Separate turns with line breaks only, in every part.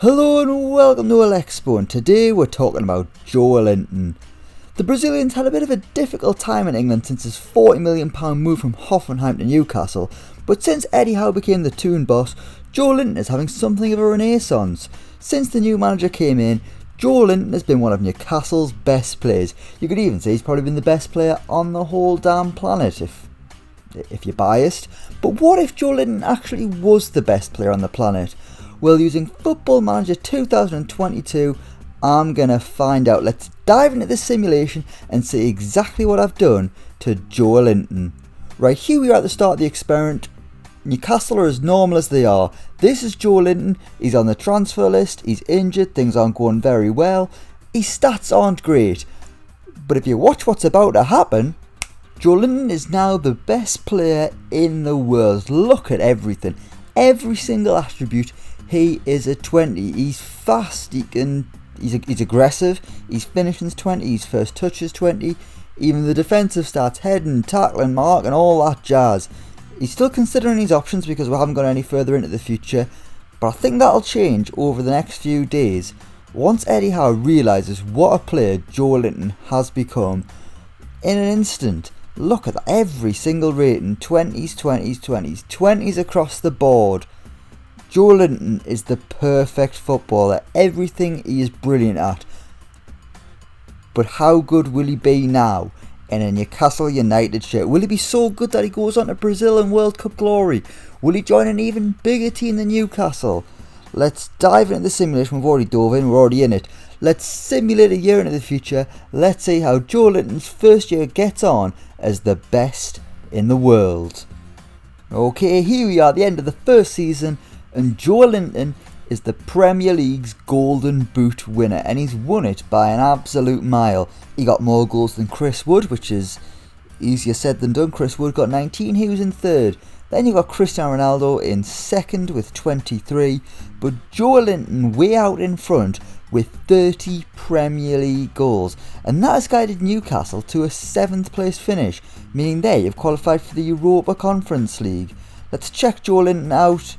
Hello and welcome to Elecspo, and today we're talking about Joelinton. The Brazilian's had a bit of a difficult time in England since his £40 million move from Hoffenheim to Newcastle, but since Eddie Howe became the Toon boss, Joelinton is having something of a renaissance. Since the new manager came in, Joelinton has been one of Newcastle's best players. You could even say he's probably been the best player on the whole damn planet, if you're biased. But what if Joelinton actually was the best player on the planet? Well, using Football Manager 2022, I'm going to find out. Let's dive into the simulation and see exactly what I've done to Joelinton. Right, here we are at the start of the experiment. Newcastle are as normal as they are. This is Joelinton. He's on the transfer list. He's injured. Things aren't going very well. His stats aren't great. But if you watch what's about to happen, Joelinton is now the best player in the world. Look at everything. Every single attribute. He is a 20. He's fast. He's aggressive. His finishing's 20. His first touch is 20. Even the defensive stats, heading, tackling, marking, all that jazz. He's still considering his options because we haven't gone any further into the future. But I think that'll change over the next few days. Once Eddie Howe realises what a player Joelinton has become, in an instant, look at that. Every single rating, 20s, 20s, 20s, 20s across the board. Joelinton is the perfect footballer. Everything he is brilliant at. But how good will he be now in a Newcastle United shirt? Will he be so good that he goes on to Brazil and World Cup glory? Will he join an even bigger team than Newcastle? Let's dive into the simulation. We've already dove in, we're already in it. Let's simulate a year into the future. Let's see how Joelinton's first year gets on as the best in the world. Okay, here we are at the end of the first season, and Joelinton is the Premier League's Golden Boot winner, and he's won it by an absolute mile. He got more goals than Chris Wood, which is easier said than done. Chris Wood got 19, he was in third. Then you got Cristiano Ronaldo in second with 23, but Joelinton way out in front with 30 Premier League goals, and that has guided Newcastle to a 7th place finish, meaning they have qualified for the Europa Conference League. Let's check Joelinton out.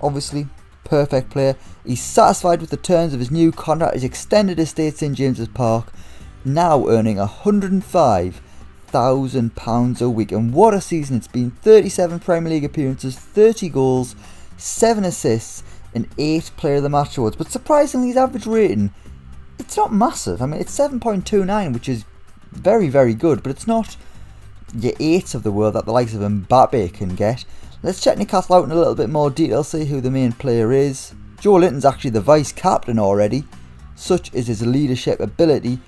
Obviously, perfect player. He's satisfied with the terms of his new contract. He's extended his stay at St James's Park, now earning £105,000 a week. And what a season it's been. 37 Premier League appearances, 30 goals, 7 assists, and 8 Player of the Match awards. But surprisingly, his average rating, it's not massive. I mean, it's 7.29, which is very, very good, but it's not your 8s of the world that the likes of Mbappe can get. Let's check Newcastle out in a little bit more detail, see who the main player is. Joelinton's actually the vice captain already. Such is his leadership ability.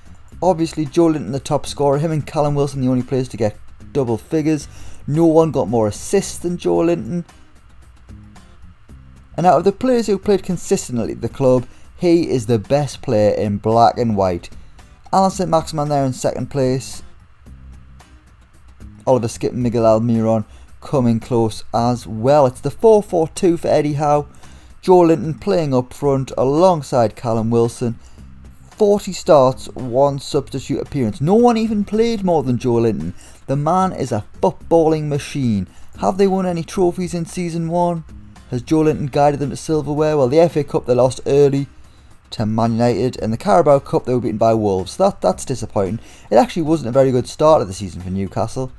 Obviously, Joelinton the top scorer. Him and Callum Wilson the only players to get double figures. No one got more assists than Joelinton. And out of the players who played consistently at the club, he is the best player in black and white. Alan St-Maximin there in second place. Oliver Skip and Miguel Almiron coming close as well. It's the 4-4-2 for Eddie Howe. Joelinton playing up front alongside Callum Wilson. 40 starts, 1 substitute appearance. No one even played more than Joelinton. The man is a footballing machine. Have they won any trophies in season 1? Has Joelinton guided them to silverware? Well, the FA Cup they lost early to Man United, and the Carabao Cup they were beaten by Wolves. That's disappointing. It actually wasn't a very good start of the season for Newcastle,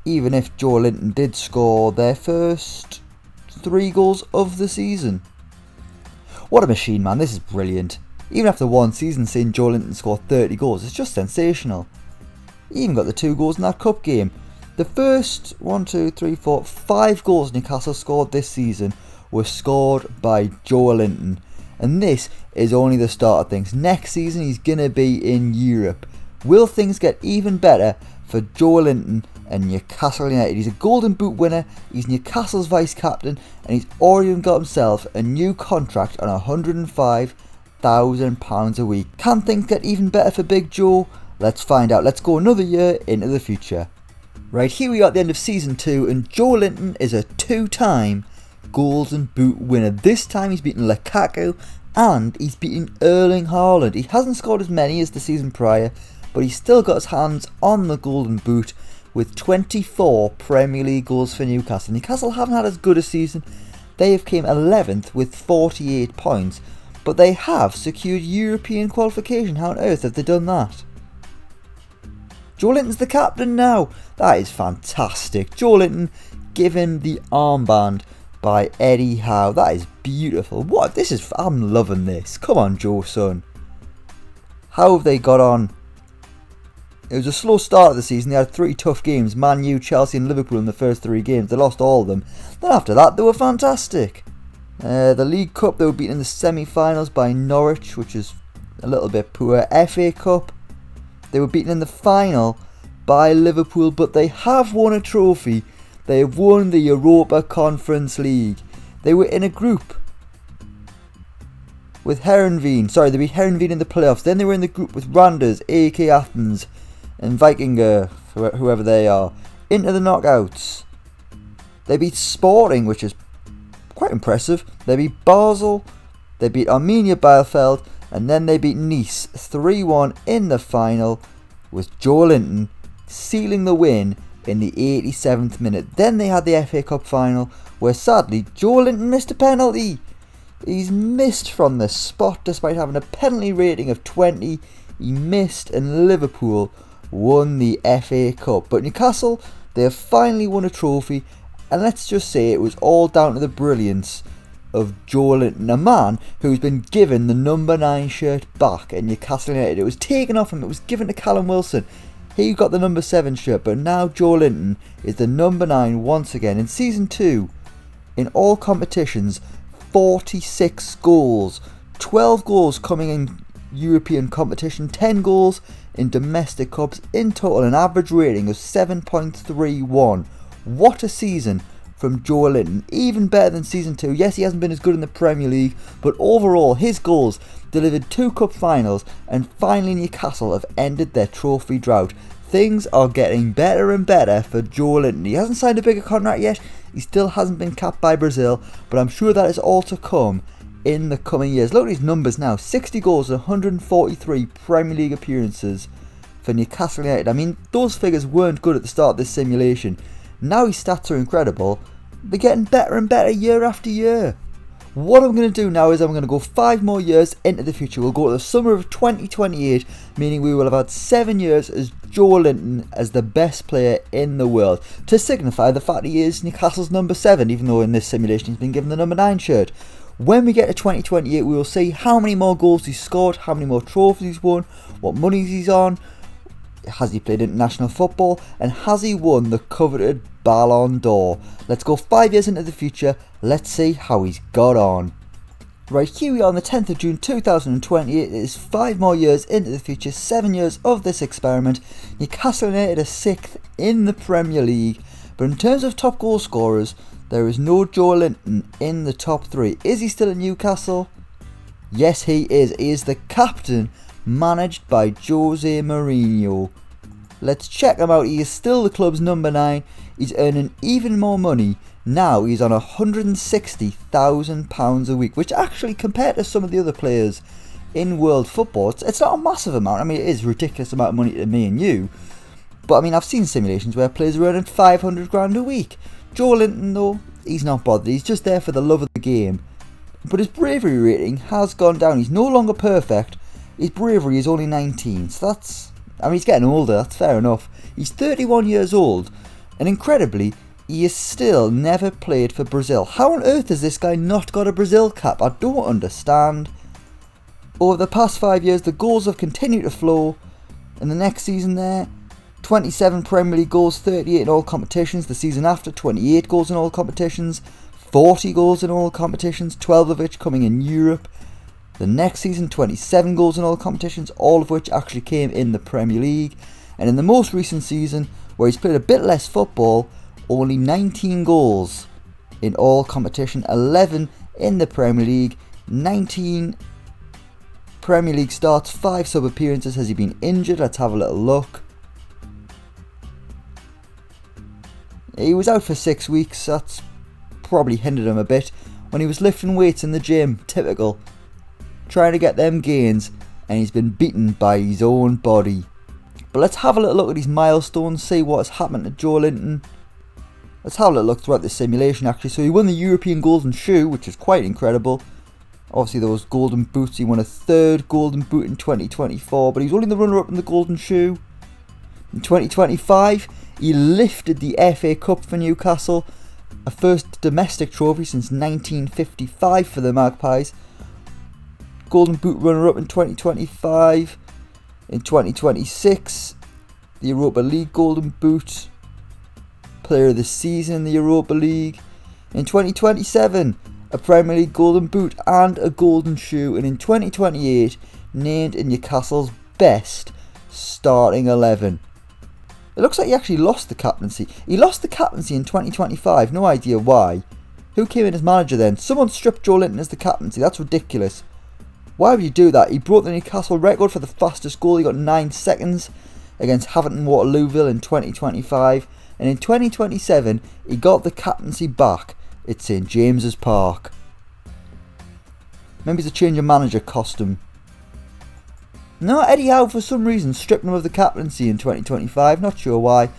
even if Joelinton did score their first 3 goals of the season. What a machine, man. This is brilliant. Even after one season seeing Joelinton score 30 goals, it's just sensational. He even got the 2 goals in that cup game. The first 5 goals Newcastle scored this season were scored by Joelinton. And this is only the start of things. Next season he's going to be in Europe. Will things get even better for Joelinton and Newcastle United? He's a Golden Boot winner, he's Newcastle's vice captain, and he's already got himself a new contract on £105,000 a week. Can things get even better for Big Joe? Let's find out. Let's go another year into the future. Right, here we are at the end of season 2, and Joelinton is a 2-time Golden Boot winner. This time he's beaten Lukaku and he's beaten Erling Haaland. He hasn't scored as many as the season prior, but he's still got his hands on the Golden Boot with 24 Premier League goals for Newcastle. Newcastle haven't had as good a season. They have came 11th with 48 points, but they have secured European qualification. How on earth have they done that? Joelinton's the captain now. That is fantastic. Joelinton given the armband by Eddie Howe. That is beautiful. What? I'm loving this. Come on, Joe, son. How have they got on? It was a slow start of the season. They had 3 tough games. Man U, Chelsea and Liverpool in the first 3 games. They lost all of them. Then after that, they were fantastic. The League Cup, they were beaten in the semi-finals by Norwich, which is a little bit poor. FA Cup, they were beaten in the final by Liverpool, but they have won a trophy. They have won the Europa Conference League. They were in a group with Heerenveen. Sorry, they beat Heerenveen in the playoffs. Then they were in the group with Randers, AEK Athens and Vikinger, whoever they are, into the knockouts. They beat Sporting, which is quite impressive. They beat Basel, they beat Arminia Bielefeld, and then they beat Nice 3-1 in the final, with Joelinton sealing the win in the 87th minute. Then they had the FA Cup final, where sadly Joelinton missed a penalty. He's missed from the spot despite having a penalty rating of 20. He missed, and Liverpool won the FA Cup. But Newcastle, they have finally won a trophy, and let's just say it was all down to the brilliance of Joelinton, a man who's been given the number 9 shirt back at Newcastle United. It was taken off him, it was given to Callum Wilson. He got the number 7 shirt, but now Joelinton is the number 9 once again. In Season 2, in all competitions, 46 goals. 12 goals coming in European competition, 10 goals in domestic cups. In total, an average rating of 7.31. What a season from Joelinton. Even better than Season 2. Yes, he hasn't been as good in the Premier League, but overall, his goals delivered 2 cup finals, and finally Newcastle have ended their trophy drought. Things are getting better and better for Joelinton. He hasn't signed a bigger contract yet. He still hasn't been capped by Brazil, but I'm sure that is all to come in the coming years. Look at his numbers now. 60 goals and 143 Premier League appearances for Newcastle United. I mean, those figures weren't good at the start of this simulation. Now his stats are incredible. They're getting better and better year after year. What I'm going to do now is I'm going to go 5 more years into the future. We'll go to the summer of 2028, meaning we will have had 7 years as Joelinton as the best player in the world, to signify the fact he is Newcastle's number 7, even though in this simulation he's been given the number 9 shirt. When we get to 2028, we will see how many more goals he's scored, how many more trophies he's won, what money he's on, has he played international football, and has he won the coveted Ballon d'Or. Let's go 5 years into the future. Let's see how he's got on. Right, here we are on the 10th of June 2020. It is 5 more years into the future, 7 years of this experiment. Newcastle United are 6th in the Premier League, but in terms of top goal scorers, there is no Joelinton in the top 3. Is he still at Newcastle? Yes, he is. He is the captain, managed by Jose Mourinho. Let's check him out. He is still the club's number 9. He's earning even more money. Now he's on £160,000 a week, which actually, compared to some of the other players in world football, it's not a massive amount. I mean, it is a ridiculous amount of money to me and you. But I mean, I've seen simulations where players are earning 500 grand a week. Joelinton, though, he's not bothered. He's just there for the love of the game. But his bravery rating has gone down. He's no longer perfect. His bravery is only 19. So that's... I mean, he's getting older. That's fair enough. He's 31 years old. And incredibly, he has still never played for Brazil. How on earth has this guy not got a Brazil cap? I don't understand. Over the past 5 years, the goals have continued to flow. In the next season there, 27 Premier League goals, 38 in all competitions. The season after, 28 goals in all competitions, 40 goals in all competitions, 12 of which coming in Europe. The next season, 27 goals in all competitions, all of which actually came in the Premier League. And in the most recent season, where he's played a bit less football, only 19 goals in all competition, 11 in the Premier League, 19 Premier League starts, 5 sub appearances. Has he been injured? Let's have a little look. He was out for 6 weeks. That's probably hindered him a bit. When he was lifting weights in the gym, typical, trying to get them gains, and he's been beaten by his own body. But let's have a little look at these milestones, see what has happened to Joelinton. Let's have a little look throughout this simulation actually. So he won the European Golden Shoe, which is quite incredible. Obviously those golden boots, he won a third golden boot in 2024, but he was only the runner-up in the golden shoe. In 2025, he lifted the FA Cup for Newcastle, a first domestic trophy since 1955 for the Magpies. Golden boot runner-up in 2025. In 2026, the Europa League golden boot. Player of the season in the Europa League. In 2027, a Premier League golden boot and a golden shoe. And in 2028, named in Newcastle's best starting 11. It looks like he actually lost the captaincy. He lost the captaincy in 2025, no idea why. Who came in as manager then? Someone stripped Joelinton as the captaincy, that's ridiculous. Why would you do that? He broke the Newcastle record for the fastest goal, he got 9 seconds against Haverton Waterlooville in 2025. And in 2027, he got the captaincy back at St James's Park. Maybe it's a change of manager cost him. No, Eddie Howe for some reason stripped him of the captaincy in 2025, not sure why.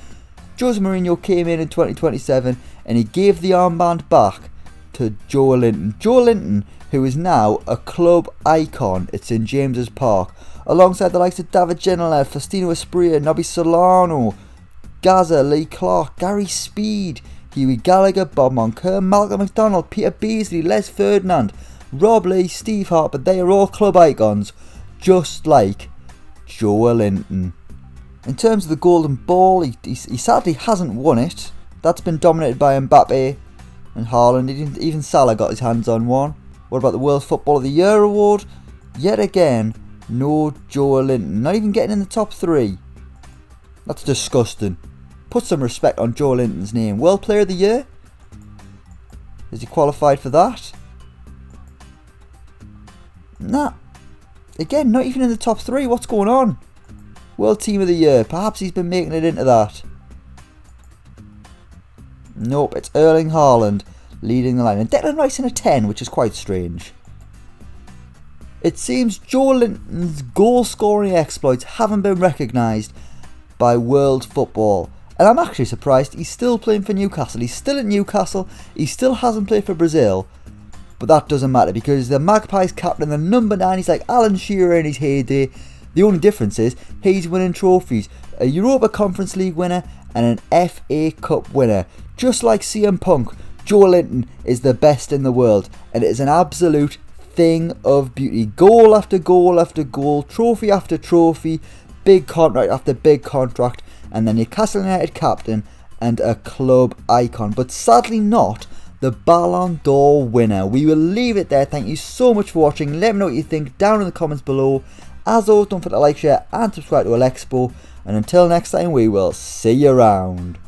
Jose Mourinho came in 2027 and he gave the armband back to Joelinton. Joelinton, who is now a club icon at St James's Park, alongside the likes of David Ginola, Faustino Asprilla, Nobby Solano, Gaza, Lee Clark, Gary Speed, Hughie Gallagher, Bob Moncur, Malcolm McDonald, Peter Beasley, Les Ferdinand, Rob Lee, Steve Harper. They are all club icons, just like Joelinton. In terms of the golden ball, he sadly hasn't won it. That's been dominated by Mbappe and Haaland. Even Salah got his hands on one. What about the World Football of the Year award? Yet again, no Joelinton. Not even getting in the top 3. That's disgusting. Put some respect on Joelinton's name. World Player of the Year? Is he qualified for that? Nah. Again, not even in the top 3. What's going on? World Team of the Year. Perhaps he's been making it into that. Nope, it's Erling Haaland leading the line. And Declan Rice in a 10, which is quite strange. It seems Joelinton's goal-scoring exploits haven't been recognised by world football. And I'm actually surprised he's still playing for Newcastle. He's still at Newcastle. He still hasn't played for Brazil. But that doesn't matter because the Magpies captain, the number 9, he's like Alan Shearer in his heyday. The only difference is he's winning trophies. A Europa Conference League winner and an FA Cup winner. Just like CM Punk, Joelinton is the best in the world. And it is an absolute thing of beauty. Goal after goal after goal. Trophy after trophy. Big contract after big contract. And the Newcastle United captain and a club icon. But sadly not the Ballon d'Or winner. We will leave it there. Thank you so much for watching. Let me know what you think down in the comments below. As always, don't forget to like, share and subscribe to Elecspo. And until next time, we will see you around.